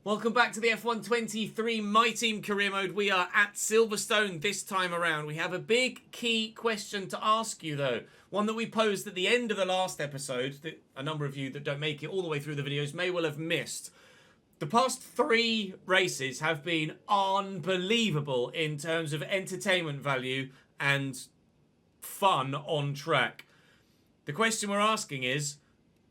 Welcome back to the F123 My Team Career Mode. We are at Silverstone this time around. We have a big key question to ask you though. One that we posed at the end of the last episode that a number of you that don't make it all the way through the videos may well have missed. The past 3 races have been unbelievable in terms of entertainment value and fun on track. The question we're asking is,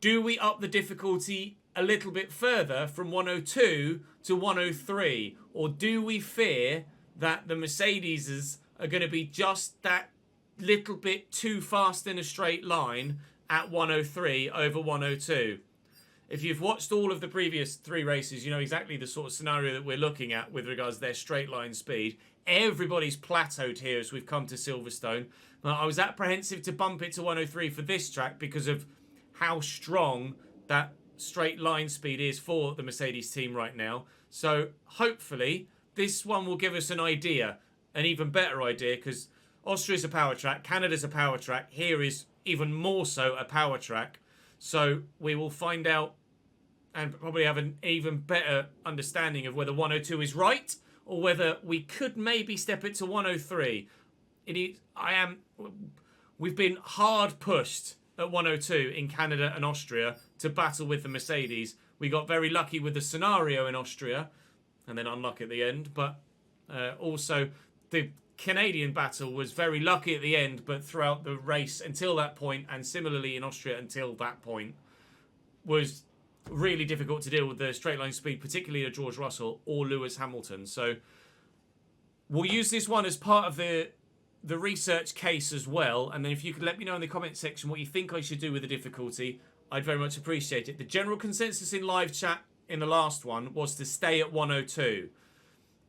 do we up the difficulty a little bit further from 102 to 103, or do we fear that the Mercedes are going to be just that little bit too fast in a straight line at 103 over 102? If you've watched all of the previous 3 races, you know exactly the sort of scenario that we're looking at with regards to their straight line speed. Everybody's plateaued here as we've come to Silverstone. I was apprehensive to bump it to 103 for this track because of how strong that straight line speed is for the Mercedes team right now. So hopefully this one will give us an idea, an even better idea, because Austria's a power track, Canada's a power track, here is even more so a power track. So we will find out and probably have an even better understanding of whether 102 is right or whether we could maybe step it to 103. We've been hard pushed at 102 in Canada and Austria to battle with the Mercedes. We got very lucky with the scenario in Austria and then unlucky at the end, but also the Canadian battle was very lucky at the end, but throughout the race until that point, and similarly in Austria until that point, was really difficult to deal with the straight line speed, particularly of George Russell or Lewis Hamilton. So we'll use this one as part of the research case as well, and then if you could let me know in the comment section what you think I should do with the difficulty, I'd very much appreciate it. The general consensus in live chat in the last one was to stay at 102,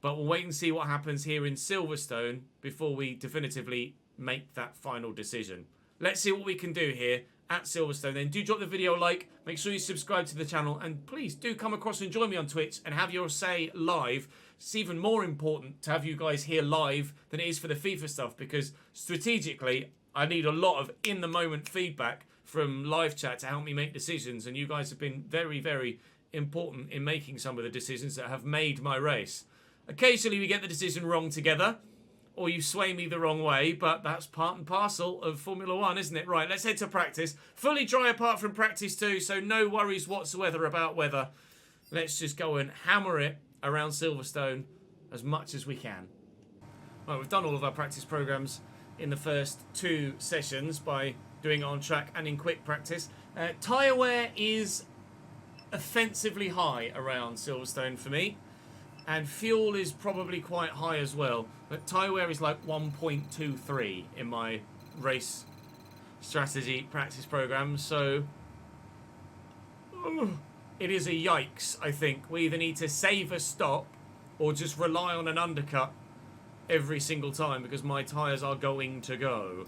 but we'll wait and see what happens here in Silverstone before we definitively make that final decision. Let's see what we can do here at Silverstone. Then do drop the video a like, make sure you subscribe to the channel, and please do come across and join me on Twitch and have your say live. It's even more important to have you guys here live than it is for the FIFA stuff, because strategically I need a lot of in-the-moment feedback from live chat to help me make decisions, and you guys have been very, very important in making some of the decisions that have made my race. Occasionally we get the decision wrong together, or you sway me the wrong way, but that's part and parcel of Formula 1, isn't it? Right, let's head to practice. Fully dry apart from practice too, so no worries whatsoever about weather. Let's just go and hammer it around Silverstone as much as we can. Right, we've done all of our practice programs in the first 2 sessions by doing it on track and in quick practice. Tyre wear is offensively high around Silverstone for me, and fuel is probably quite high as well, but tyre wear is like 1.23 in my race strategy practice program, so it is a yikes. I think we either need to save a stop or just rely on an undercut every single time, because my tyres are going to go.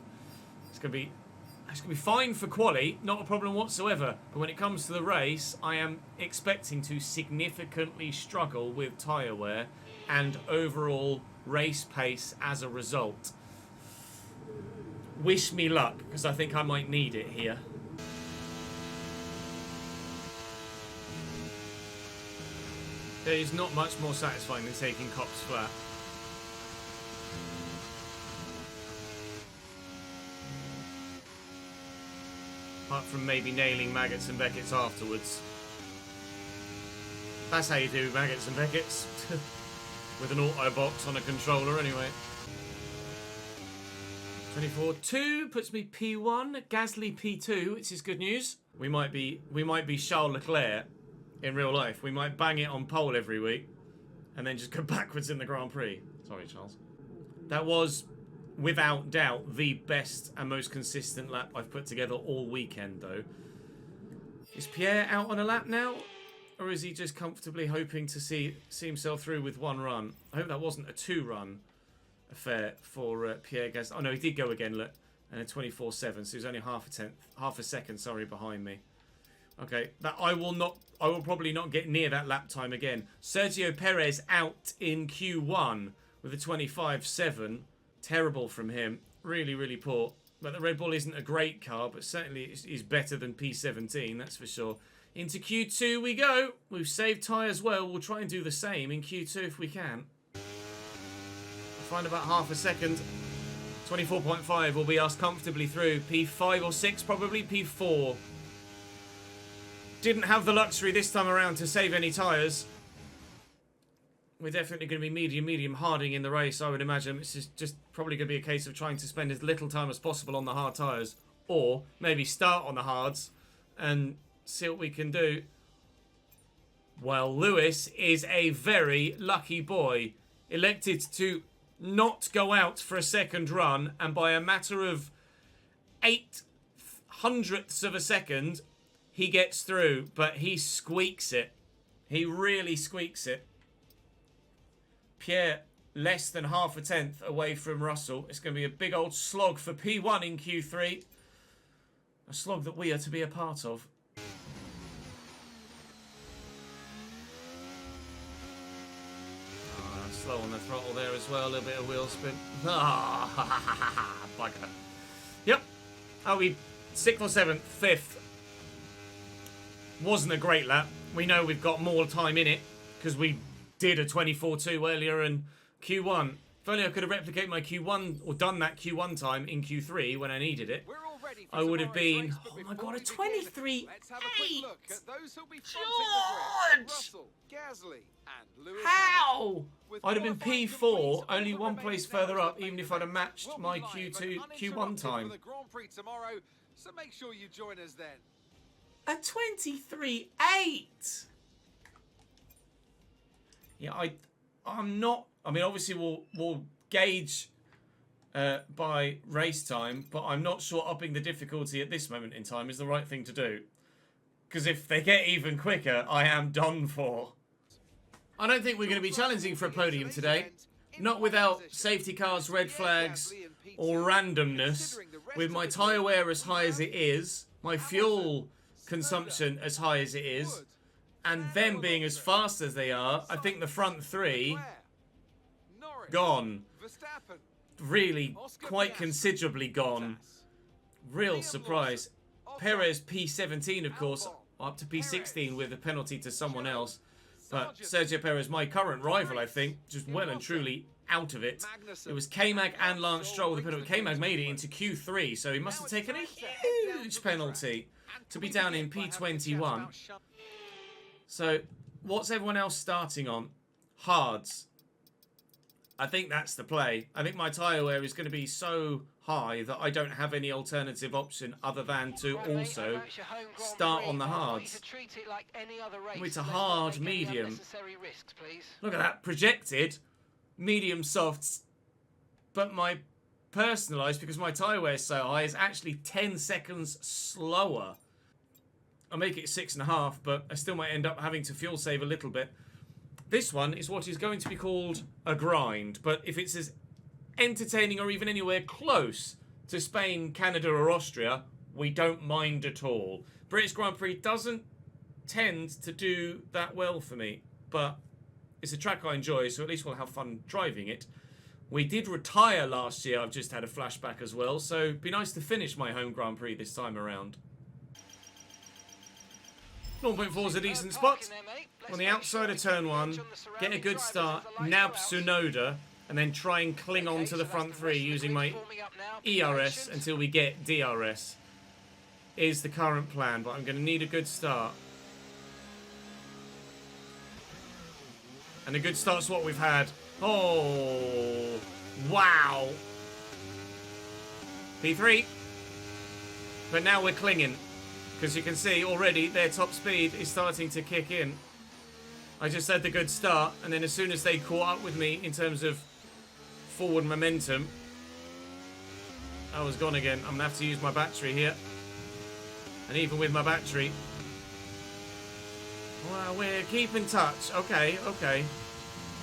It's going to be fine for quali, not a problem whatsoever, but when it comes to the race, I am expecting to significantly struggle with tyre wear and overall race pace as a result. Wish me luck, because I think I might need it here. There is not much more satisfying than taking cops flat. Apart from maybe nailing Maggots and Beckett's afterwards. That's how you do Maggots and Beckett's. With an auto box on a controller anyway. 24-2 puts me P1, Gasly P2, which is good news. We might be Charles Leclerc in real life. We might bang it on pole every week and then just go backwards in the Grand Prix. Sorry, Charles. That was, without doubt, the best and most consistent lap I've put together all weekend, though. Is Pierre out on a lap now? Or is he just comfortably hoping to see himself through with 1 run? I hope that wasn't a 2-run affair for Pierre Gaslyyyyyyy. Oh, no, he did go again, look. And a 24-7, so he's only half a second, sorry, behind me. Okay, that I will probably not get near that lap time again. Sergio Perez out in Q1 with a 25-7. Terrible from him. Really, really poor. But the Red Bull isn't a great car, but certainly is better than P17, that's for sure. Into Q2 we go. We've saved tyres well. We'll try and do the same in Q2 if we can. I'll find about half a second. 24.5 will be us comfortably through. P5 or 6 probably. P4. Didn't have the luxury this time around to save any tyres. We're definitely going to be medium harding in the race, I would imagine. It's just probably going to be a case of trying to spend as little time as possible on the hard tyres. Or maybe start on the hards and see what we can do. Well, Lewis is a very lucky boy. Elected to not go out for a second run, and by a matter of 0.08 of a second, he gets through, but he squeaks it. He really squeaks it. Pierre, less than half a tenth away from Russell. It's going to be a big old slog for P1 in Q3. A slog that we are to be a part of. Slow on the throttle there as well, a little bit of wheel spin. Bugger. Yep. Are we 6th or 7th? 5th. Wasn't a great lap. We know we've got more time in it because we did a 24.2 earlier in Q1. If only I could have replicated my Q1 or done that Q1 time in Q3 when I needed it, I would have been, oh my god, a 23.8! George! How? I'd have been P4, only one place further up, even if I'd have matched my Q1 time. So make sure you join us then. A 23.8! Yeah, I'm not. I mean, obviously we'll gauge by race time, but I'm not sure upping the difficulty at this moment in time is the right thing to do. Because if they get even quicker, I am done for. I don't think we're going to be challenging for a podium today. Not without safety cars, red flags, or randomness. With my tyre wear as high as it is, my fuel consumption as high as it is, and them being as fast as they are, I think the front three gone. Really quite considerably gone. Real surprise. Perez P17, of course, up to P16 with a penalty to someone else. But Sergio Perez, my current rival, I think, just well and truly out of it. It was K-Mag and Lance Stroll with the penalty. K-Mag made it into Q3, so he must have taken a huge penalty to be down in P21. So, what's everyone else starting on? Hards. I think that's the play. I think my tyre wear is going to be so high that I don't have any alternative option other than to also start on the hards. It's a hard medium. Look at that, projected medium softs, but my personalised, because my tyre wear is so high, is actually 10 seconds slower. I'll make it 6.5, but I still might end up having to fuel save a little bit. This one is what is going to be called a grind, but if it's as entertaining or even anywhere close to Spain, Canada or Austria, we don't mind at all. British Grand Prix doesn't tend to do that well for me, but it's a track I enjoy, so at least we'll have fun driving it. We did retire last year, I've just had a flashback as well, so it'd be nice to finish my home Grand Prix this time around. 0.4 is a decent spot. On the outside of turn 1, get a good start, nab Tsunoda, and then try and cling on to the front 3 using my ERS until we get DRS. Is the current plan, but I'm going to need a good start. And a good start's what we've had. Oh, wow. P3. But now we're clinging. Because you can see already their top speed is starting to kick in. I just had the good start, and then as soon as they caught up with me in terms of forward momentum, I was gone again. I'm going to have to use my battery here. And even with my battery, well, we're keeping touch. Okay, okay.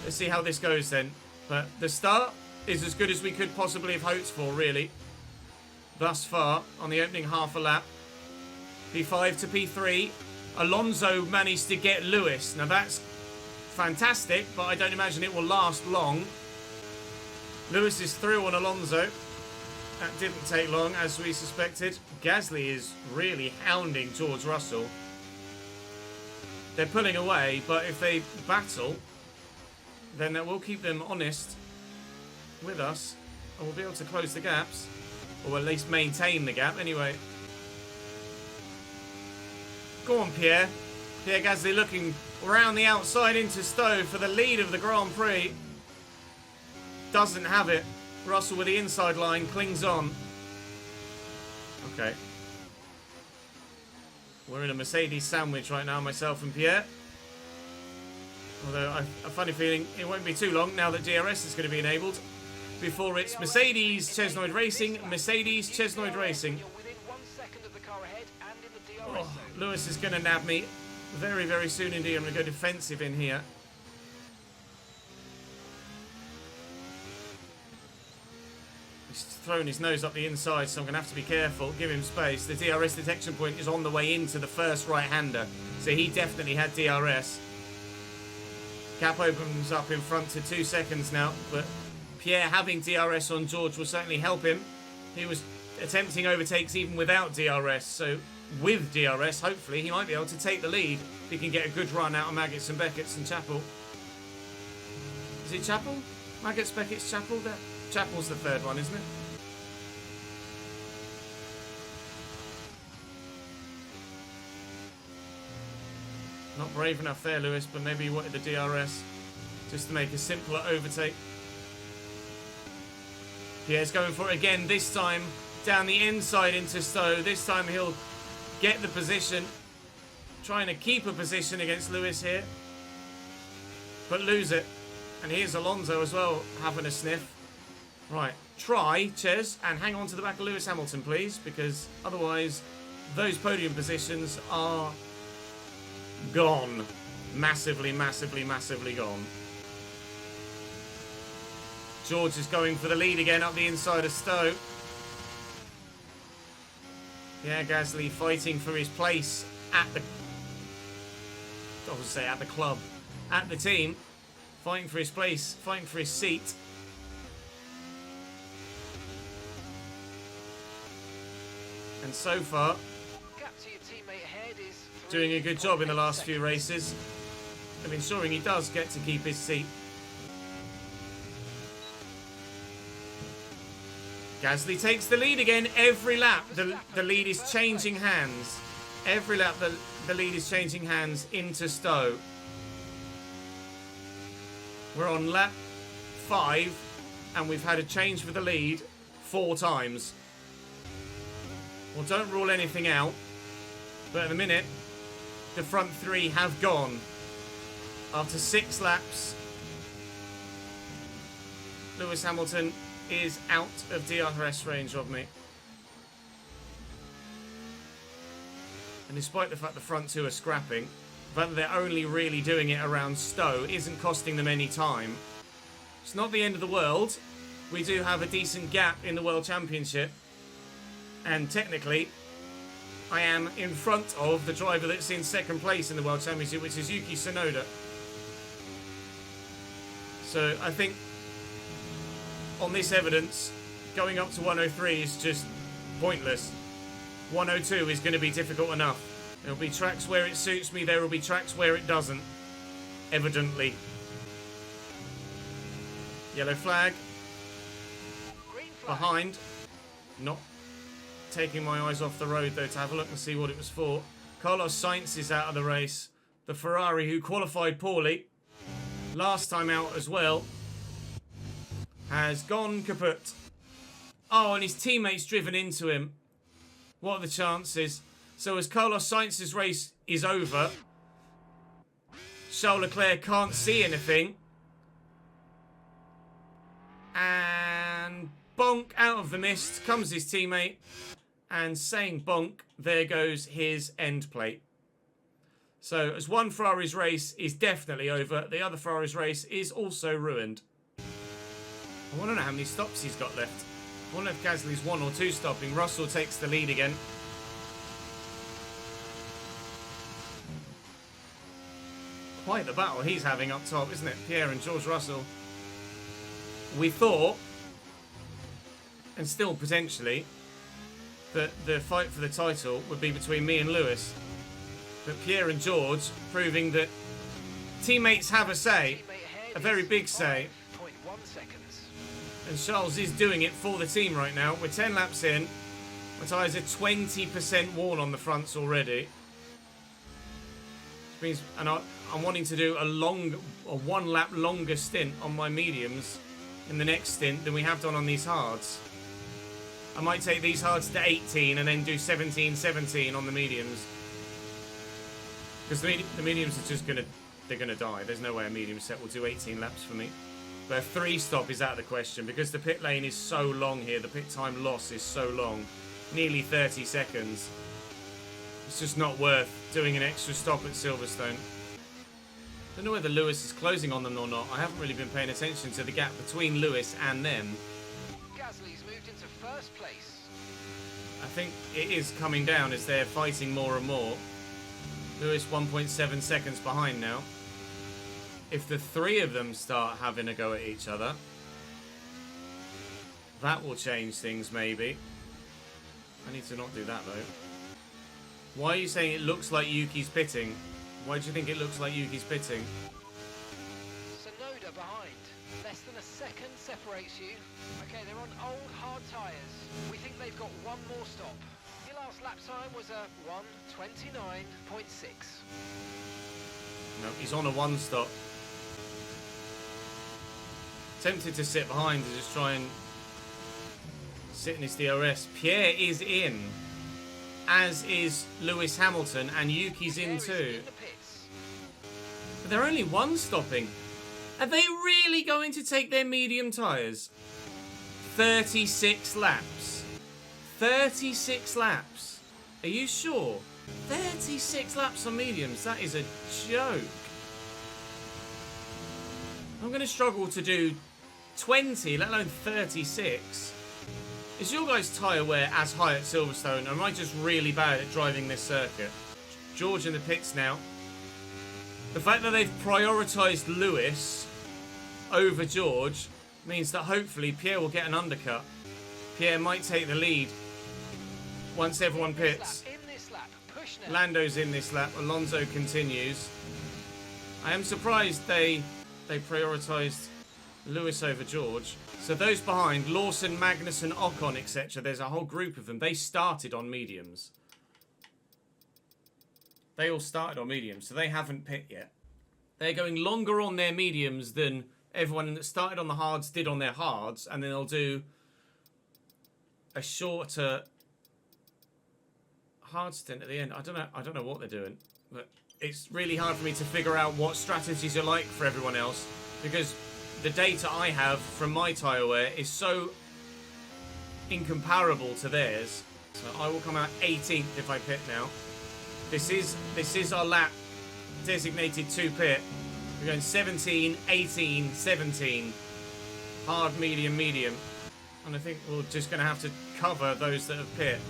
Let's see how this goes then. But the start is as good as we could possibly have hoped for, really. Thus far, on the opening half a lap. P5 to P3. Alonso managed to get Lewis. Now that's fantastic, but I don't imagine it will last long. Lewis is through on Alonso. That didn't take long, as we suspected. Gasly is really hounding towards Russell. they're pulling away, but if they battle, then that will keep them honest with us, and we'll be able to close the gaps, or at least maintain the gap anyway. Go on, Pierre. Pierre Gasly looking around the outside into Stowe for the lead of the Grand Prix. Doesn't have it. Russell with the inside line clings on. Okay. We're in a Mercedes sandwich right now, myself and Pierre. Although I've a funny feeling it won't be too long now that DRS is going to be enabled. Before it's Mercedes Chesnoid Racing, Mercedes Chesnoid Racing. Oh, Lewis is going to nab me very, very soon indeed. I'm going to go defensive in here. He's thrown his nose up the inside, so I'm going to have to be careful. Give him space. The DRS detection point is on the way into the first right-hander, so he definitely had DRS. Gap opens up in front to 2 seconds now, but Pierre having DRS on George will certainly help him. He was attempting overtakes even without DRS, so with DRS, hopefully, he might be able to take the lead. He can get a good run out of Maggots and Beckett's and Chapel. Is it Chapel? Maggots, Beckett's, Chapel? Chapel's the third one, isn't it? Not brave enough there, Lewis, but maybe he wanted the DRS just to make a simpler overtake. Pierre's going for it again, this time down the inside into Stowe. This time he'll get the position, trying to keep a position against Lewis here, but lose it. And here's Alonso as well, having a sniff. Right, try, Ches, and hang on to the back of Lewis Hamilton, please, because otherwise those podium positions are gone. Massively, massively, massively gone. George is going for the lead again up the inside of Stowe. Yeah, Gasly fighting for his place at the... I would say at the club. At the team. Fighting for his place. Fighting for his seat. And so far, doing a good job in the last few races of ensuring he does get to keep his seat. Gasly takes the lead again. Every lap, the lead is changing hands. Every lap, the lead is changing hands into Stowe. We're on lap 5, and we've had a change for the lead 4 times. Well, don't rule anything out, but at the minute, the front 3 have gone. After 6 laps, Lewis Hamilton is out of DRS range of me. And despite the fact the front 2 are scrapping, the fact that they're only really doing it around Stowe isn't costing them any time. It's not the end of the world. We do have a decent gap in the World Championship. And technically, I am in front of the driver that's in second place in the World Championship, which is Yuki Tsunoda. So I think on this evidence, going up to 103 is just pointless. 102 is going to be difficult enough. There will be tracks where it suits me, there will be tracks where it doesn't. Evidently. Yellow flag. Behind. Not taking my eyes off the road though to have a look and see what it was for. Carlos Sainz is out of the race. The Ferrari who qualified poorly last time out as well has gone kaput. Oh, and his teammate's driven into him. What are the chances? So as Carlos Sainz's race is over, Charles Leclerc can't see anything. And bonk, out of the mist comes his teammate. And saying bonk, there goes his end plate. So as one Ferrari's race is definitely over, the other Ferrari's race is also ruined. I want to know how many stops he's got left. I wonder if Gasly's 1 or 2 stopping. Russell takes the lead again. Quite the battle he's having up top, isn't it? Pierre and George Russell. We thought, and still potentially, that the fight for the title would be between me and Lewis. But Pierre and George proving that teammates have a say, a very big say. 5.1 seconds. And Charles is doing it for the team right now. We're 10 laps in. My tyres are 20% worn on the fronts already. Which means, and I'm wanting to do a 1 lap longer stint on my mediums in the next stint than we have done on these hards. I might take these hards to 18 and then do 17 on the mediums. Because the mediums are just they're gonna die. There's no way a medium set will do 18 laps for me. But a 3-stop is out of the question because the pit lane is so long here. The pit time loss is so long. Nearly 30 seconds. It's just not worth doing an extra stop at Silverstone. Don't know whether Lewis is closing on them or not. I haven't really been paying attention to the gap between Lewis and them. Gasly's moved into first place. I think it is coming down as they're fighting more and more. Lewis 1.7 seconds behind now. If the 3 of them start having a go at each other, that will change things maybe. I need to not do that though. Why are you saying it looks like Yuki's pitting? Why do you think it looks like Yuki's pitting? Tsunoda behind. Less than a second separates you. Okay, they're on old hard tyres. We think they've got one more stop. Your last lap time was a 1:29.6. No, he's on a 1 stop. Tempted to sit behind to just try and sit in his DRS. Pierre is in, as is Lewis Hamilton, and Yuki's in too. But they're only 1 stopping. Are they really going to take their medium tyres? 36 laps. 36 laps. Are you sure? 36 laps on mediums. That is a joke. I'm going to struggle to do 20, let alone 36. Is your guys' tyre wear as high at Silverstone, or am I just really bad at driving this circuit? George in the pits now. The fact that they've prioritised Lewis over George means that hopefully Pierre will get an undercut. Pierre might take the lead once everyone pits. Lando's in this lap. Alonso continues. I am surprised they prioritised Lewis over George. So those behind, Lawson, Magnussen, Ocon, etc. There's a whole group of them. They started on mediums. They all started on mediums, so they haven't pit yet. They're going longer on their mediums than everyone that started on the hards did on their hards, and then they'll do a shorter hard stint at the end. I don't know what they're doing, but it's really hard for me to figure out what strategies are like for everyone else, because the data I have from my tyre wear is so incomparable to theirs. So I will come out 18th if I pit now. This is our lap designated to pit. We're going 17, 18, 17. Hard, medium, medium. And I think we're just going to have to cover those that have pit,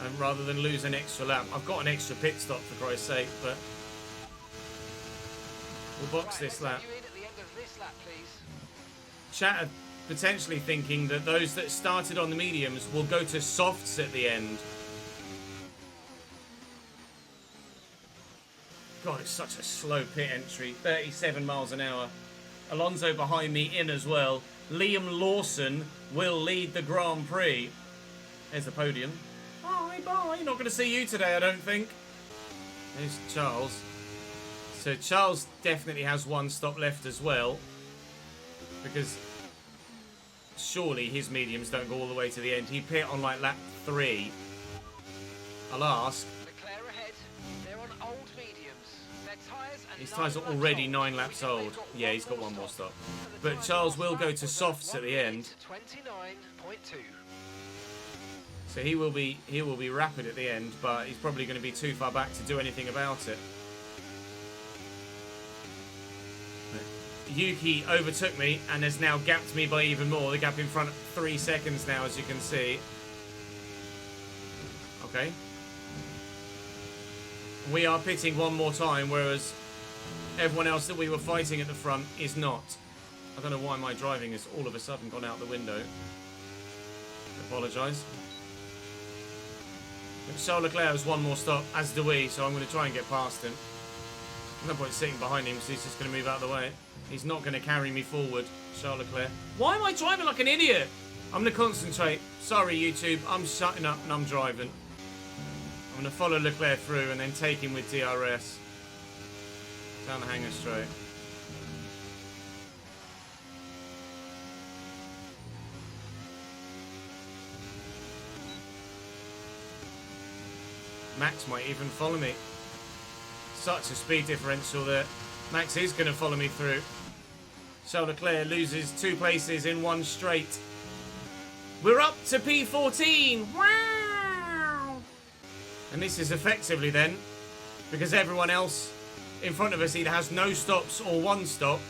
and rather than lose an extra lap. I've got an extra pit stop for Christ's sake, but we'll box this lap. Chat are potentially thinking that those that started on the mediums will go to softs at the end. God, it's such a slow pit entry. 37 miles an hour. Alonso behind me in as well. Liam Lawson will lead the Grand Prix. There's the podium. Bye, bye. Not going to see you today, I don't think. There's Charles. So Charles definitely has 1 stop left as well, because surely his mediums don't go all the way to the end. He pit on like lap 3. I'll ask. His tyres are already 9 laps old. Yeah, he's got 1 more stop. But Charles will go to softs at the end. So he will be rapid at the end, but he's probably going to be too far back to do anything about it. Yuki overtook me and has now gapped me by even more. The gap in front 3 seconds now, as you can see. Okay. We are pitting 1 more time, whereas everyone else that we were fighting at the front is not. I don't know why my driving has all of a sudden gone out the window. I apologise. Charles Leclerc has one more stop, as do we, so I'm going to try and get past him. No point sitting behind him because he's just going to move out of the way. He's not going to carry me forward, Charles Leclerc. Why am I driving like an idiot? I'm going to concentrate. Sorry, YouTube. I'm shutting up and I'm driving. I'm going to follow Leclerc through and then take him with DRS. Down the hanger straight. Max might even follow me. Such a speed differential there. Max is going to follow me through. Charles Leclerc loses 2 places in one straight. We're up to P14. Wow! And this is effectively then, because everyone else in front of us either has no stops or 1 stop,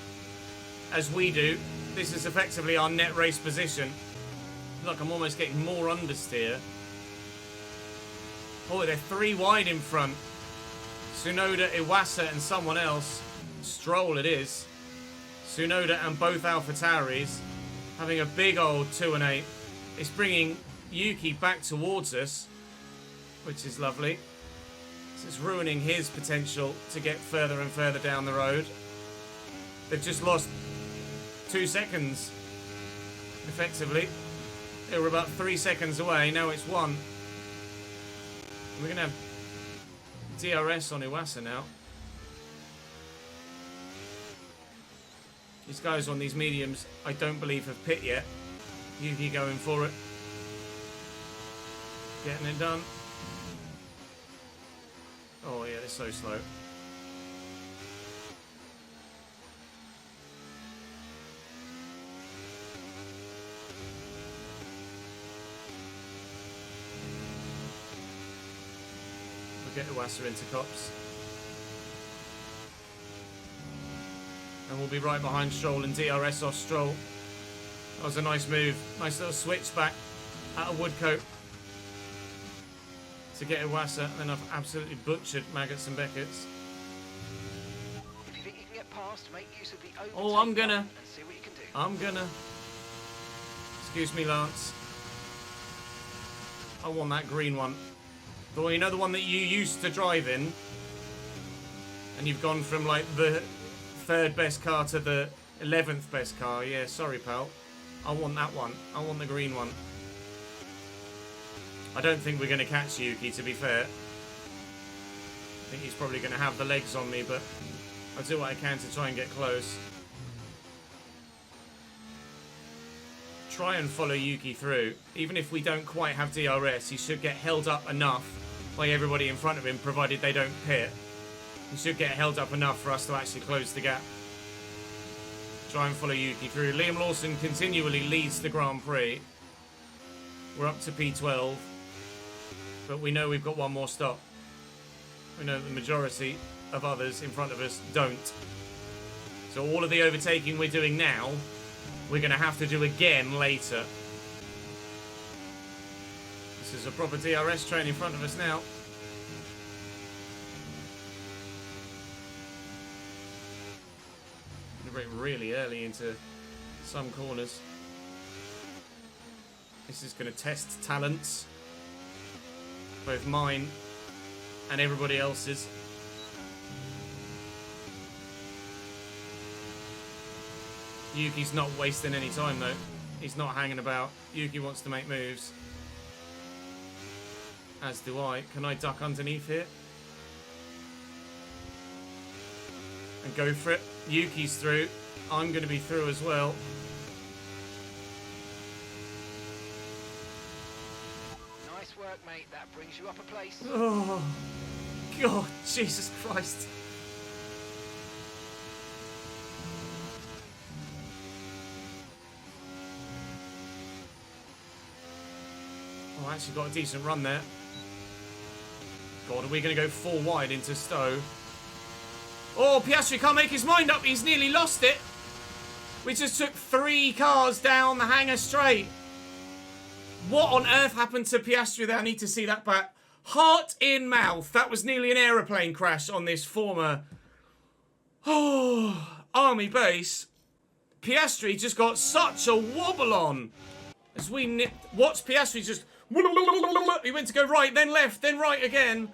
as we do. This is effectively our net race position. Look, I'm almost getting more understeer. Oh, they're 3 wide in front. Tsunoda, Iwasa and someone else. Stroll it is. Tsunoda and both AlphaTauris having a big old 2 and 8. It's bringing Yuki back towards us, which is lovely. So it's ruining his potential to get further and further down the road. They've just lost 2 seconds, effectively. They were about 3 seconds away. Now it's 1. We're going to have DRS on Iwasa now. These guys on these mediums, I don't believe have pit yet. Yuki going for it. Getting it done. Oh yeah, they're so slow. Get Iwasa into cops. And we'll be right behind Stroll and DRS off Stroll. That was a nice move. Nice little switch back out of Woodcote to get Iwasa. And then I've absolutely butchered Maggots and Beckett's. If you think you can get past, make use of the overtake Oh, I'm gonna. and see what you can do. I'm gonna. Excuse me, Lance. I want that green one. Well, you know the one that you used to drive in, and you've gone from like the 3rd best car to the 11th best car. Yeah, sorry, pal. I want that one. I want the green one. I don't think we're going to catch Yuki, to be fair. I think he's probably going to have the legs on me, but I'll do what I can to try and get close. Try and follow Yuki through. Even if we don't quite have DRS, he should get held up enough by everybody in front of him, provided they don't pit. He should get held up enough for us to actually close the gap. Try and follow Yuki through. Liam Lawson continually leads the Grand Prix. We're up to P12. But we know we've got 1 more stop. We know the majority of others in front of us don't. So all of the overtaking we're doing now, we're going to have to do again later. This is a proper DRS train in front of us now. I'm going to brake really early into some corners. This is going to test talents. Both mine and everybody else's. Yuki's not wasting any time though. He's not hanging about. Yuki wants to make moves. As do I. Can I duck underneath here? And go for it. Yuki's through. I'm going to be through as well. Nice work, mate. That brings you up a place. Oh, God, Jesus Christ. Oh, I actually got a decent run there. God, are we going to go 4 wide into Stowe? Oh, Piastri can't make his mind up. He's nearly lost it. We just took 3 cars down the hangar straight. What on earth happened to Piastri there? I need to see that back. Heart in mouth. That was nearly an aeroplane crash on this former army base. Piastri just got such a wobble on. As we nipped... Watch Piastri just... He went to go right, then left, then right again.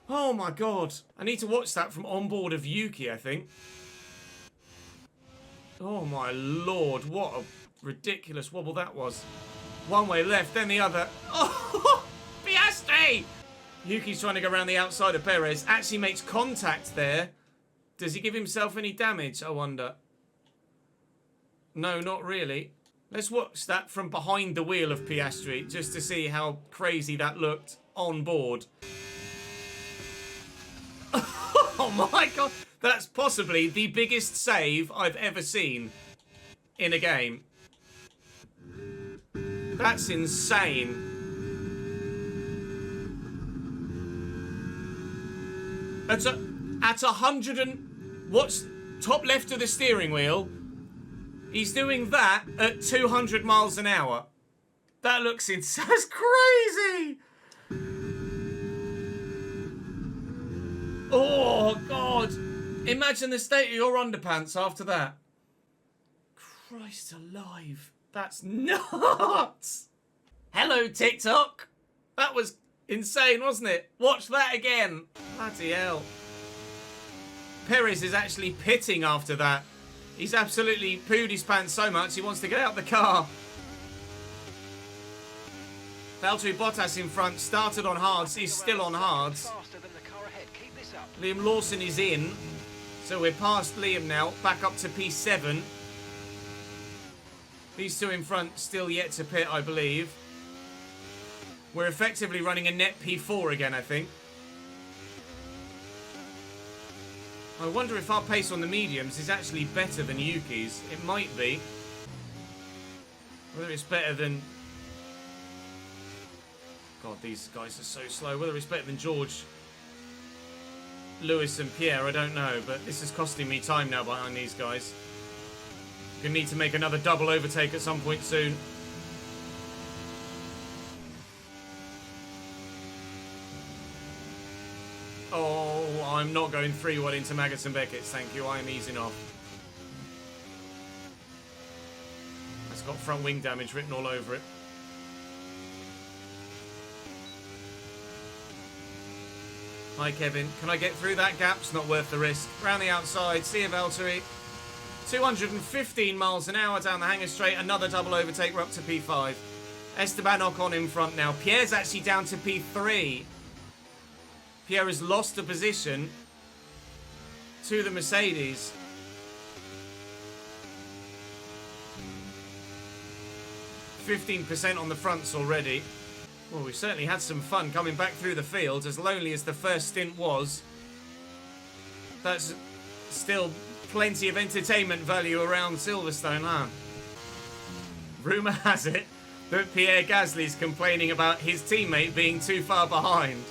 Oh my god. I need to watch that from on board of Yuki, I think. Oh my lord, what a ridiculous wobble that was. One way left, then the other. Oh, Piastri! Yuki's trying to go around the outside of Perez. Actually makes contact there. Does he give himself any damage, I wonder? No, not really. Let's watch that from behind the wheel of Piastri, just to see how crazy that looked on board. Oh my god. That's possibly the biggest save I've ever seen in a game. That's insane. At 100 and... What's top left of the steering wheel? He's doing that at 200 miles an hour. That looks insane. That's crazy. Oh, God. Imagine the state of your underpants after that. Christ alive. That's nuts. Hello, TikTok. That was insane, wasn't it? Watch that again. Bloody hell. Perez is actually pitting after that. He's absolutely pooed his pants so much he wants to get out of the car. Valtteri Bottas in front, started on hards, he's still on hards. Liam Lawson is in, so we're past Liam now, back up to P7. These two in front still yet to pit, I believe. We're effectively running a net P4 again, I think. I wonder if our pace on the mediums is actually better than Yuki's. It might be. Whether it's better than... God, these guys are so slow. Whether it's better than George, Lewis and Pierre, I don't know. But this is costing me time now behind these guys. Gonna need to make another double overtake at some point soon. Oh, I'm not going 3-1 into Maggots and Beckett's, thank you. I am easing off. It's got front wing damage written all over it. Hi, Kevin. Can I get through that gap? It's not worth the risk. Round the outside. See you, Valtteri. 215 miles an hour down the hanger straight. Another double overtake. We're up to P5. Esteban Ocon in front now. Pierre's actually down to P3. Pierre has lost a position to the Mercedes. %15 on the fronts already. Well, we've certainly had some fun coming back through the field. As lonely as the first stint was, that's still plenty of entertainment value around Silverstone, huh? Rumour has it that Pierre Gasly's complaining about his teammate being too far behind.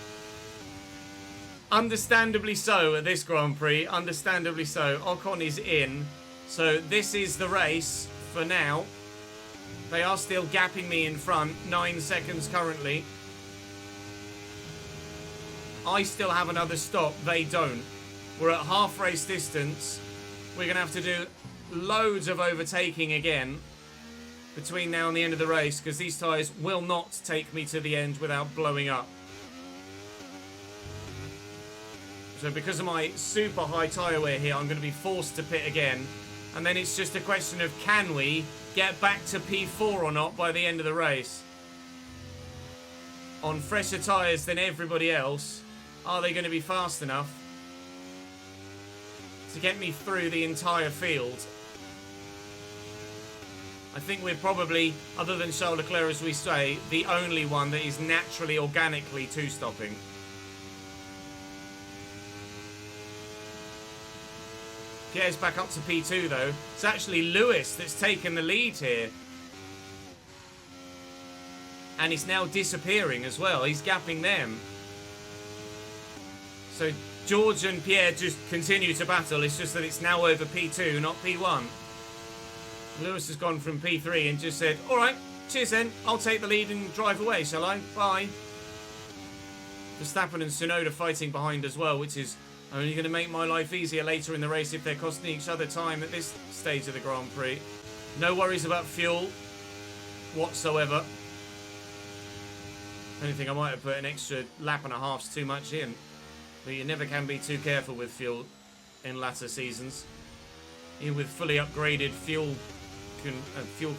Understandably so at this Grand Prix. Understandably so. Ocon is in. So this is the race for now. They are still gapping me in front. 9 seconds currently. I still have another stop. They don't. We're at half race distance. We're going to have to do loads of overtaking again between now and the end of the race, because these tyres will not take me to the end without blowing up. So because of my super high tyre wear here, I'm going to be forced to pit again. And then it's just a question of, can we get back to P4 or not by the end of the race? On fresher tyres than everybody else, are they going to be fast enough to get me through the entire field? I think we're probably, other than Charles Leclerc as we say, the only one that is naturally, organically two-stopping. Pierre's back up to P2 though. It's actually Lewis that's taken the lead here. And he's now disappearing as well. He's gapping them. So George and Pierre just continue to battle. It's just that it's now over P2, not P1. Lewis has gone from P3 and just said, alright, cheers then. I'll take the lead and drive away, shall I? Bye. Verstappen and Tsunoda fighting behind as well, which is only going to make my life easier later in the race if they're costing each other time at this stage of the Grand Prix. No worries about fuel whatsoever. Only thing I might have put an extra lap and a half too much in. But you never can be too careful with fuel in latter seasons. Even with fully upgraded fuel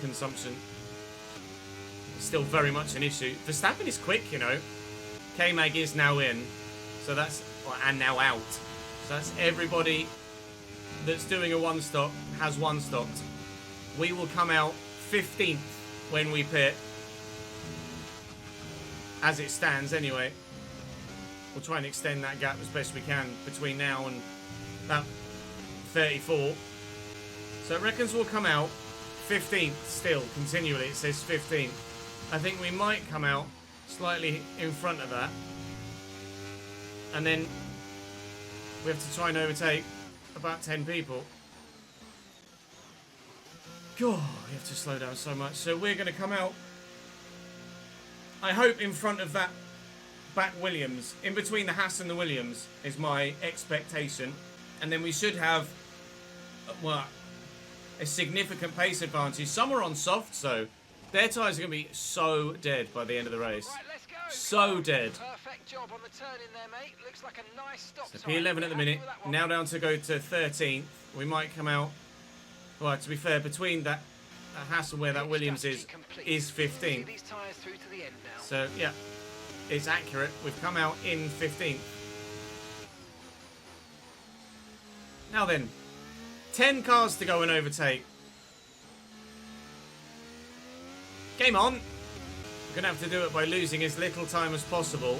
consumption, it's still very much an issue. Verstappen is quick, you know. K-Mag is now in, so that's, and now out. So that's everybody that's doing a one stop has one stopped. We will come out 15th when we pit. As it stands anyway. We'll try and extend that gap as best we can between now and about 34. So it reckons we'll come out 15th still, continually. It says 15th. I think we might come out slightly in front of that. And then we have to try and overtake about 10 people. God, we have to slow down so much. So we're going to come out, I hope, in front of that back Williams. In between the Haas and the Williams is my expectation. And then we should have, well, a significant pace advantage. Some are on soft, so their tyres are going to be so dead by the end of the race. Right, let's go. So dead. Perfect job on the turn in there, mate. Looks like a nice stop. So P11 at the minute. Now down to go to 13th. We might come out, well, to be fair, between that Haas and where that Williams is 15th. These tyres through to the end now. So, yeah, it's accurate. We've come out in 15th. Now then, 10 cars to go and overtake. Game on. We're going to have to do it by losing as little time as possible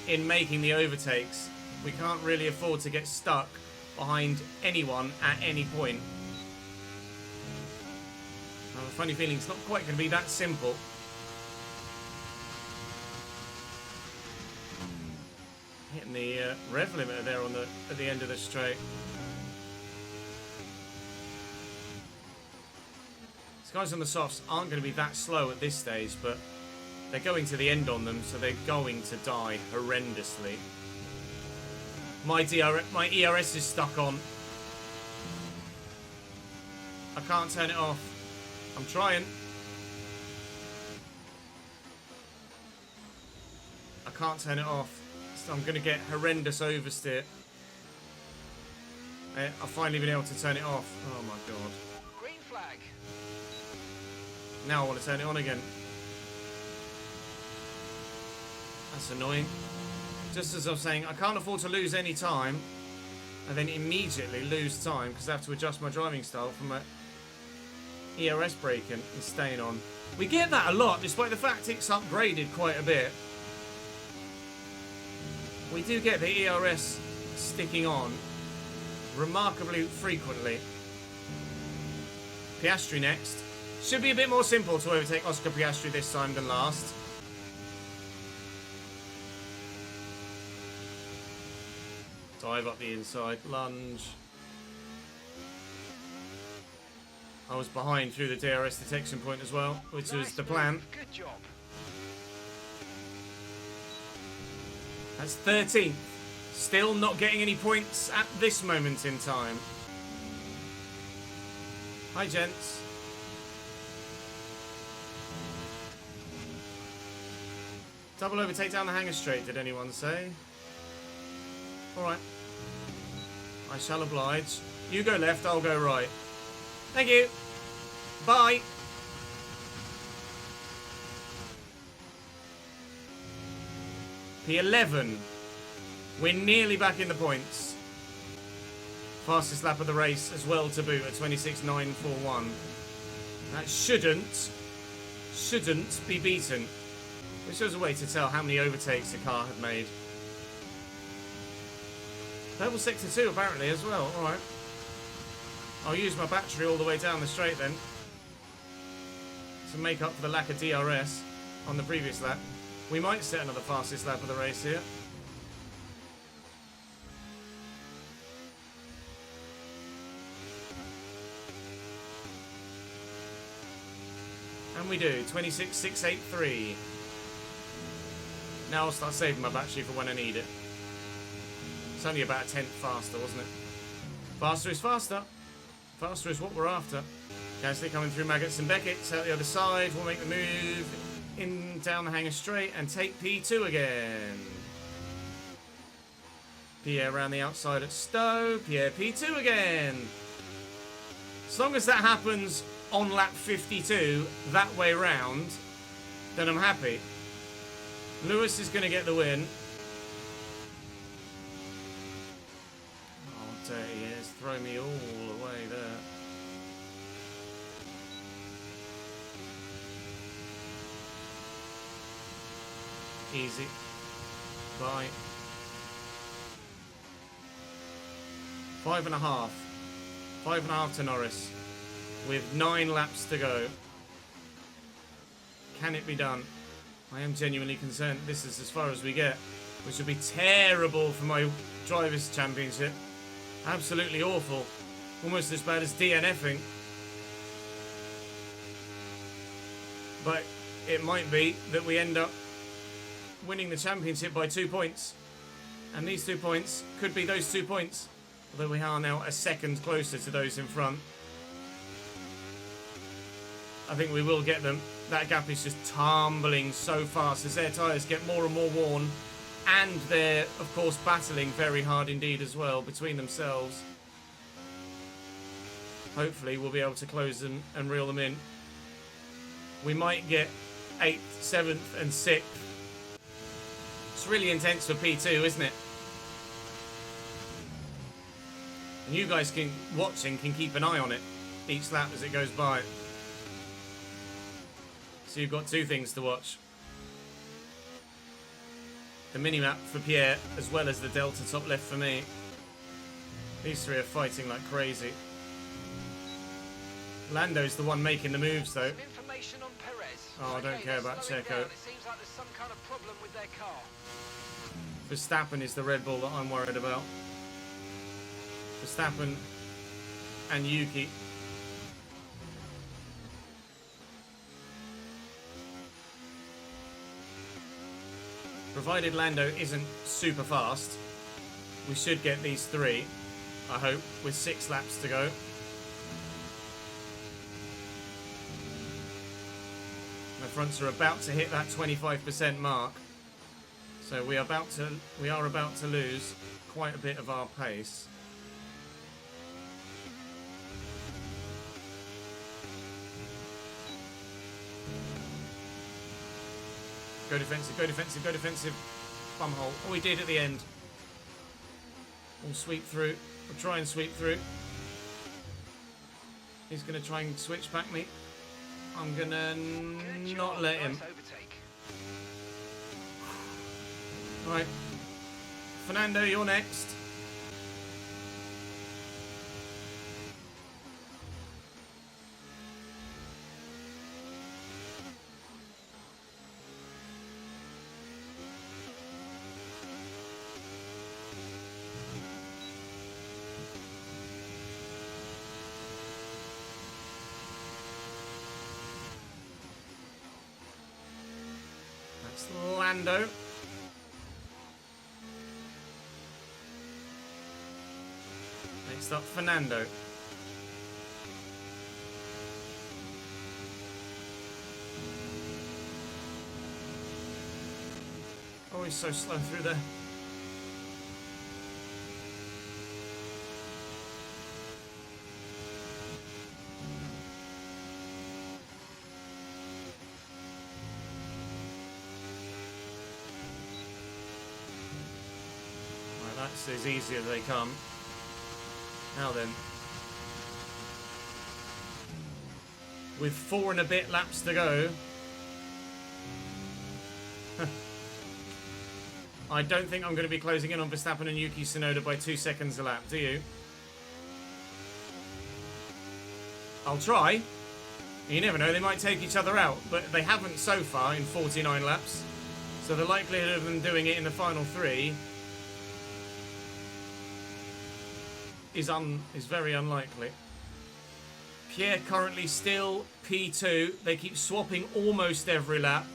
in making the overtakes. We can't really afford to get stuck behind anyone at any point. I have a funny feeling it's not quite going to be that simple. Hitting the rev limiter there on at the end of the straight. These guys on the softs aren't going to be that slow at this stage, but they're going to the end on them, so they're going to die horrendously. My ERS is stuck on. I can't turn it off. I'm trying. I can't turn it off. So I'm going to get horrendous oversteer. I've finally been able to turn it off. Oh my god. Green flag. Now I want to turn it on again. That's annoying. Just as I was saying, I can't afford to lose any time and then immediately lose time because I have to adjust my driving style from my ERS braking and staying on. We get that a lot, despite the fact it's upgraded quite a bit. We do get the ERS sticking on remarkably frequently. Piastri next. Should be a bit more simple to overtake Oscar Piastri this time than last. Dive up the inside, lunge. I was behind through the DRS detection point as well, which was the plan. Good job. That's 13th. Still not getting any points at this moment in time. Hi, gents. Double overtake down the hangar straight, did anyone say? Alright. I shall oblige. You go left, I'll go right. Thank you. Bye. P11. We're nearly back in the points. Fastest lap of the race as well to boot at 26.941. That shouldn't be beaten. Which was a way to tell how many overtakes the car had made. Level sector 2 apparently as well. Alright. I'll use my battery all the way down the straight then. To make up for the lack of DRS on the previous lap. We might set another fastest lap of the race here. And we do. 26.683. Now I'll start saving my battery for when I need it. It's only about a tenth faster, wasn't it? Faster is faster. Faster is what we're after. Gasly coming through Maggots and Beckett's out the other side. We'll make the move in down the hanger straight and take P2 again. Pierre around the outside at Stowe. Pierre P2 again. As long as that happens on lap 52, that way round, then I'm happy. Lewis is going to get the win. Oh, there he is. Throw me all the way there. Easy. Bye. 5.5. 5.5 to Norris. With 9 laps to go. Can it be done? I am genuinely concerned this is as far as we get, which would be terrible for my Drivers' Championship. Absolutely awful. Almost as bad as DNFing. But it might be that we end up winning the championship by 2 points. And these 2 points could be those 2 points. Although we are now a second closer to those in front. I think we will get them. That gap is just tumbling so fast as their tyres get more and more worn. And they're, of course, battling very hard indeed as well between themselves. Hopefully we'll be able to close them and reel them in. We might get 8th, 7th and 6th. It's really intense for P2, isn't it? And you guys watching can keep an eye on it each lap as it goes by. So you've got 2 things to watch. The mini-map for Pierre, as well as the Delta top left for me. These 3 are fighting like crazy. Lando's the one making the moves, though. Some information on Perez. Oh, I don't care about Checo. It seems like there's some kind of problem with their car. Verstappen is the Red Bull that I'm worried about. Verstappen and Yuki. Provided Lando isn't super fast, we should get these 3, I hope, with 6 laps to go. The fronts are about to hit that 25% mark. So we are about to lose quite a bit of our pace. Go defensive, go defensive, go defensive. Bumhole. Oh, he did at the end. We'll sweep through. We'll try and sweep through. He's going to try and switch back me. I'm going to not let him. Right. Fernando, you're next. That's Lando. Next up, Fernando. Oh, he's so slow through there. Right, that's as easy as they come. Now then, with 4 and a bit laps to go, I don't think I'm going to be closing in on Verstappen and Yuki Tsunoda by 2 seconds a lap, do you? I'll try. You never know, they might take each other out, but they haven't so far in 49 laps. So the likelihood of them doing it in the final 3 is very unlikely. Pierre currently still P2. They keep swapping almost every lap.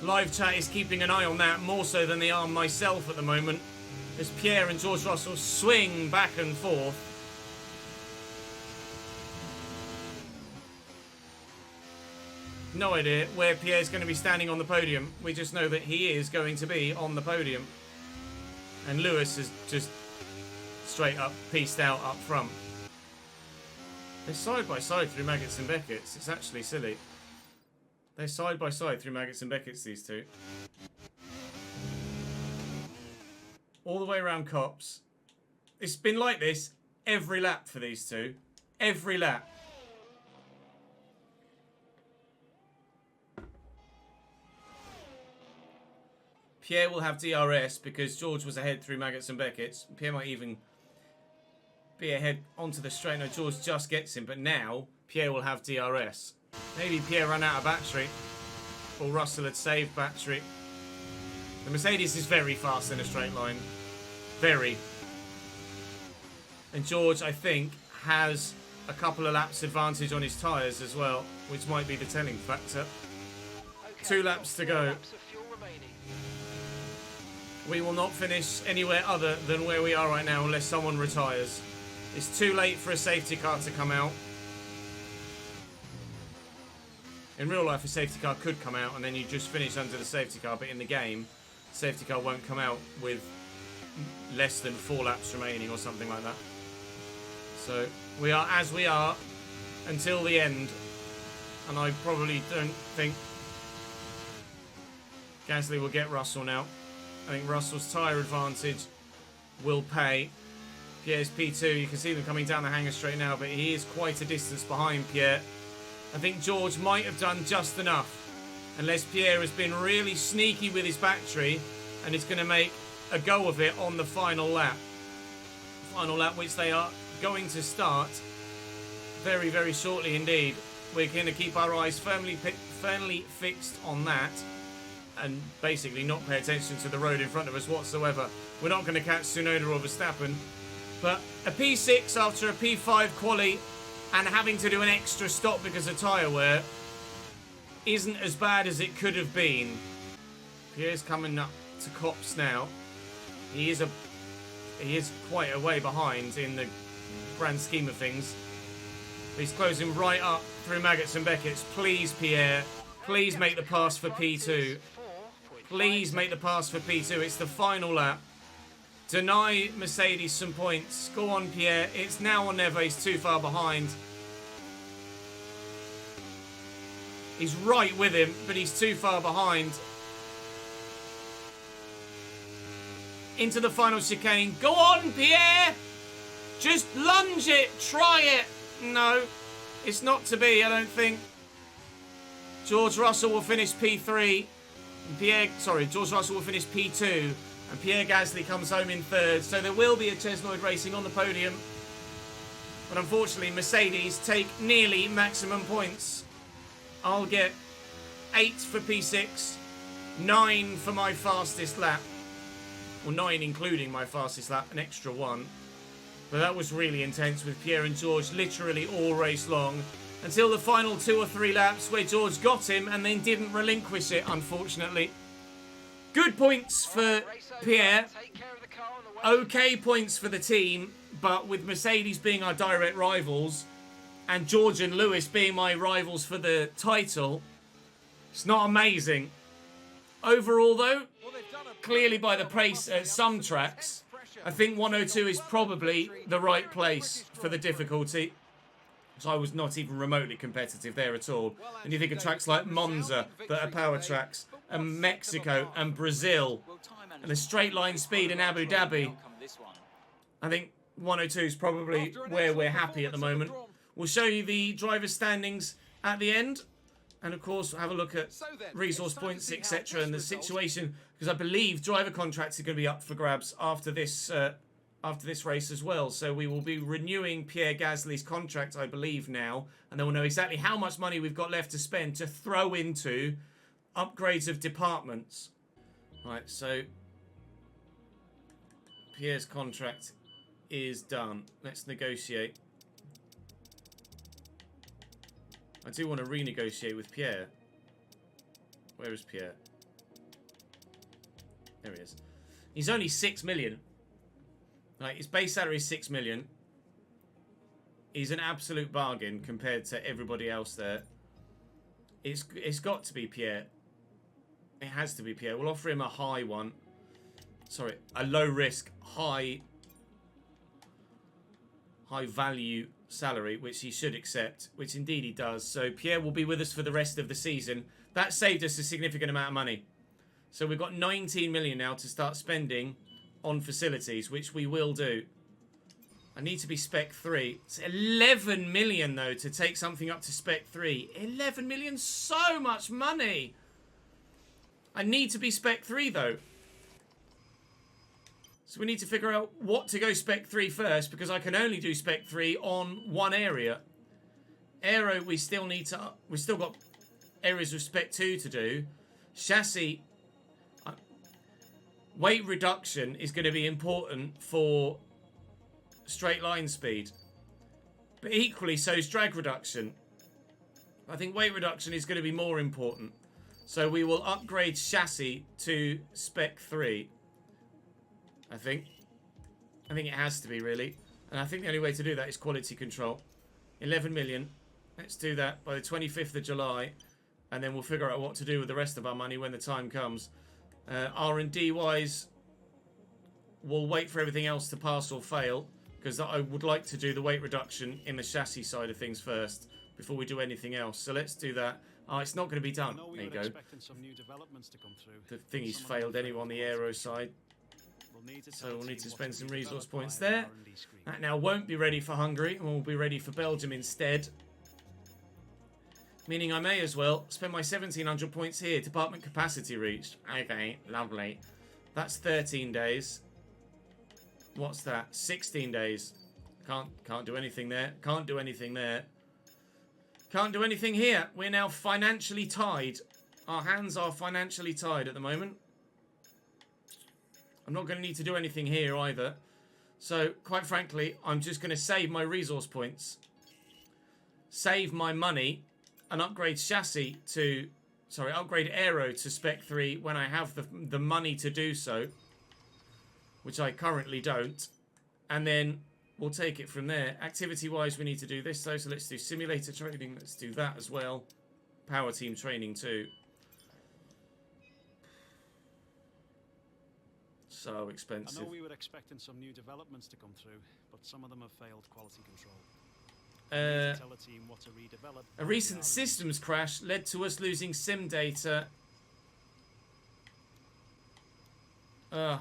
Live chat is keeping an eye on that more so than they are myself at the moment, as Pierre and George Russell swing back and forth. No idea where Pierre's going to be standing on the podium. We just know that he is going to be on the podium. And Lewis is just straight up pieced out up front. They're side by side through Maggots and Beckett's. It's actually silly. They're side by side through Maggots and Beckett's, these two. All the way around Cops. It's been like this every lap for these two. Every lap. Pierre will have DRS because George was ahead through Maggots and Beckett's. Pierre might even be ahead onto the straight. No, George just gets him, but now Pierre will have DRS. Maybe Pierre ran out of battery, or Russell had saved battery. The Mercedes is very fast in a straight line. Very. And George, I think, has a couple of laps advantage on his tyres as well, which might be the telling factor. Okay, 2 laps to go. laps of fuel remaining. We will not finish anywhere other than where we are right now unless someone retires. It's too late for a safety car to come out. In real life, a safety car could come out and then you just finish under the safety car, but in the game, the safety car won't come out with less than 4 laps remaining or something like that. So we are as we are until the end, and I probably don't think Gasly will get Russell now. I think Russell's tyre advantage will pay. Pierre's P2, you can see them coming down the hangar straight now, but he is quite a distance behind Pierre. I think George might have done just enough, unless Pierre has been really sneaky with his battery and is going to make a go of it on the final lap. Final lap, which they are going to start very, very shortly indeed. We're going to keep our eyes firmly fixed on that and basically not pay attention to the road in front of us whatsoever. We're not going to catch Tsunoda or Verstappen. But a P6 after a P5 quali and having to do an extra stop because of tyre wear isn't as bad as it could have been. Pierre's coming up to Cops now. He is quite a way behind in the grand scheme of things. He's closing right up through Maggots and Beckett's. Please, Pierre, please make the pass for P2. Please make the pass for P2. It's the final lap. Deny Mercedes some points. Go on, Pierre. It's now or never. He's too far behind. He's right with him, but he's too far behind. Into the final chicane. Go on, Pierre! Just lunge it. Try it. No, it's not to be, I don't think. George Russell will finish P3. George Russell will finish P2. And Pierre Gasly comes home in 3rd. So there will be a Chesnoid Racing on the podium. But unfortunately, Mercedes take nearly maximum points. I'll get 8 for P6. 9 for my fastest lap. Well, 9 including my fastest lap. An extra 1. But that was really intense with Pierre and George literally all race long. Until the final 2 or 3 laps where George got him and then didn't relinquish it, unfortunately. Good points for Pierre. Okay points for the team. But with Mercedes being our direct rivals and George and Lewis being my rivals for the title, it's not amazing. Overall, though, clearly by the pace at some tracks, I think 102 is probably the right place for the difficulty. So I was not even remotely competitive there at all. And you think of tracks like Monza that are power tracks, and Mexico and Brazil, and the straight line speed in Abu Dhabi. I think 102 is probably where we're happy at the moment. We'll show you the driver standings at the end. And of course, we'll have a look at resource points, etc. and the situation. Because I believe driver contracts are going to be up for grabs after this race as well. So we will be renewing Pierre Gasly's contract, I believe, now. And then we'll know exactly how much money we've got left to spend to throw into upgrades of departments. Right, so Pierre's contract is done. Let's negotiate. I do want to renegotiate with Pierre. Where is Pierre? There he is. He's only 6 million. Like, his base salary is 6 million. He's an absolute bargain compared to everybody else there. It's got to be Pierre. It has to be Pierre. We'll offer him a high one. Sorry, a low risk, high value salary, which he should accept, which indeed he does. So Pierre will be with us for the rest of the season. That saved us a significant amount of money. So we've got 19 million now to start spending on facilities, which we will do. I need to be spec 3. It's 11 million though to take something up to spec 3. 11 million, so much money. I need to be spec 3 though. So we need to figure out what to go spec 3 first, because I can only do spec 3 on one area. Aero, we still got areas of spec 2 to do. Chassis, weight reduction is going to be important for straight line speed. But equally, so is drag reduction. I think weight reduction is going to be more important. So we will upgrade chassis to spec 3. I think it has to be, really. And I think the only way to do that is quality control. 11 million. Let's do that by the 25th of July. And then we'll figure out what to do with the rest of our money when the time comes. R&D wise, we'll wait for everything else to pass or fail, because I would like to do the weight reduction in the chassis side of things first before we do anything else. So let's do that. Oh, it's not going to be done. There you go. The thingy's failed anyway on the aero side. So we'll need to spend some resource points there. That now won't be ready for Hungary, and we'll be ready for Belgium instead. Meaning I may as well spend my 1700 points here. Department capacity reached. Okay, lovely. That's 13 days. What's that? 16 days. Can't do anything there. Can't do anything there. Can't do anything here. We're now financially tied. Our hands are financially tied at the moment. I'm not going to need to do anything here either. So, quite frankly, I'm just going to save my resource points. Save my money. And upgrade chassis to... Sorry, upgrade aero to spec 3 when I have the money to do so. Which I currently don't. And then we'll take it from there. Activity-wise, we need to do this though. So let's do simulator training. Let's do that as well. Power team training too. So expensive. I know we were expecting some new developments to come through, but some of them have failed quality control. A recent systems crash led to us losing sim data. I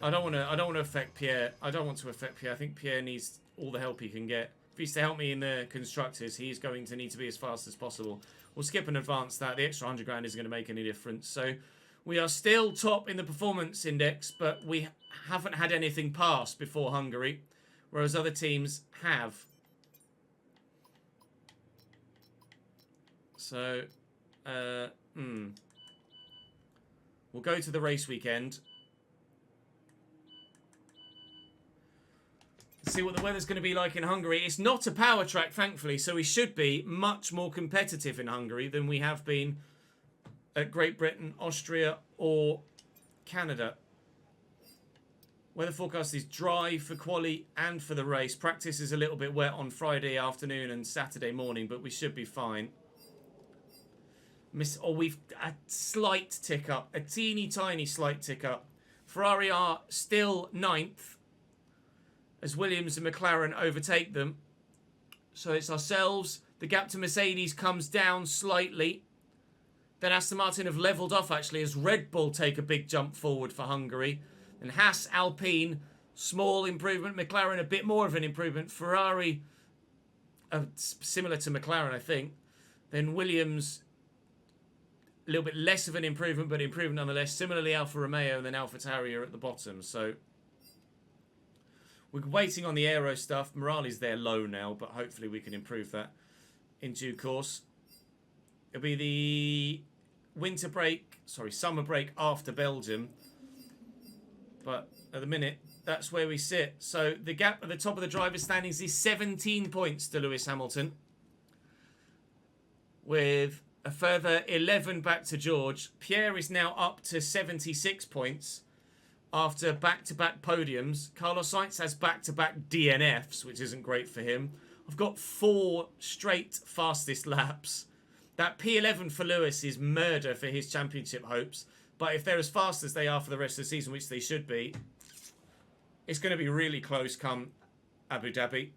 don't want to affect Pierre. I don't want to affect Pierre. I think Pierre needs all the help he can get. If he's to help me in the constructors, he's going to need to be as fast as possible. We'll skip and advance that. The extra 100 grand isn't going to make any difference. So we are still top in the performance index, but we haven't had anything pass before Hungary, whereas other teams have. So, we'll go to the race weekend. See what the weather's going to be like in Hungary. It's not a power track, thankfully, so we should be much more competitive in Hungary than we have been at Great Britain, Austria, or Canada. Weather forecast is dry for quali and for the race. Practice is a little bit wet on Friday afternoon and Saturday morning, but we should be fine. We've a slight tick up, a teeny tiny slight tick up. Ferrari are still 9th as Williams and McLaren overtake them. So it's ourselves. The gap to Mercedes comes down slightly. Then Aston Martin have levelled off actually as Red Bull take a big jump forward for Hungary. And Haas, Alpine, small improvement. McLaren a bit more of an improvement. Ferrari similar to McLaren, I think. Then Williams a little bit less of an improvement, but improvement nonetheless. Similarly, Alfa Romeo and then AlphaTauri are at the bottom. So we're waiting on the aero stuff. Morale is there low now, but hopefully we can improve that in due course. It'll be the summer break after Belgium. But at the minute, that's where we sit. So the gap at the top of the driver's standings is 17 points to Lewis Hamilton, with a further 11 back to George. Pierre is now up to 76 points after back-to-back podiums. Carlos Sainz has back-to-back DNFs, which isn't great for him. I've got 4 straight fastest laps. That P11 for Lewis is murder for his championship hopes. But if they're as fast as they are for the rest of the season, which they should be, it's going to be really close come Abu Dhabi.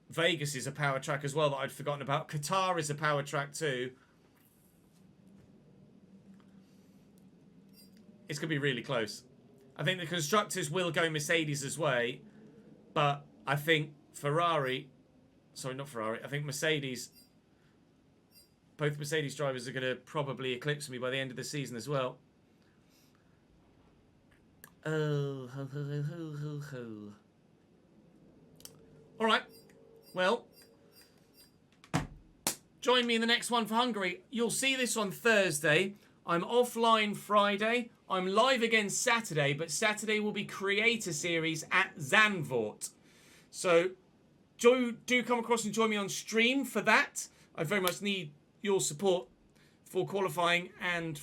Vegas is a power track as well that I'd forgotten about. Qatar is a power track too. It's going to be really close. I think the constructors will go Mercedes' way, but I think Ferrari... Sorry, not Ferrari. I think Mercedes... Both Mercedes drivers are going to probably eclipse me by the end of the season as well. Oh, ho, ho, ho, ho, ho, ho. All right. Well, join me in the next one for Hungary. You'll see this on Thursday. I'm offline Friday. I'm live again Saturday, but Saturday will be Creator Series at Zandvoort. So do come across and join me on stream for that. I very much need your support for qualifying and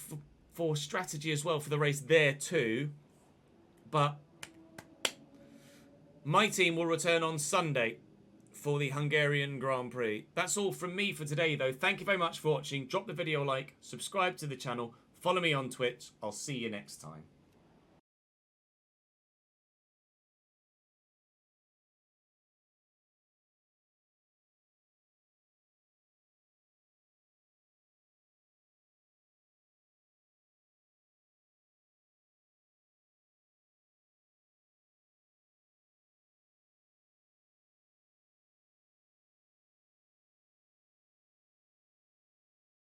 for strategy as well for the race there too. But my team will return on Sunday for the Hungarian Grand Prix. That's all from me for today though. Thank you very much for watching. Drop the video a like, subscribe to the channel, follow me on Twitch. I'll see you next time.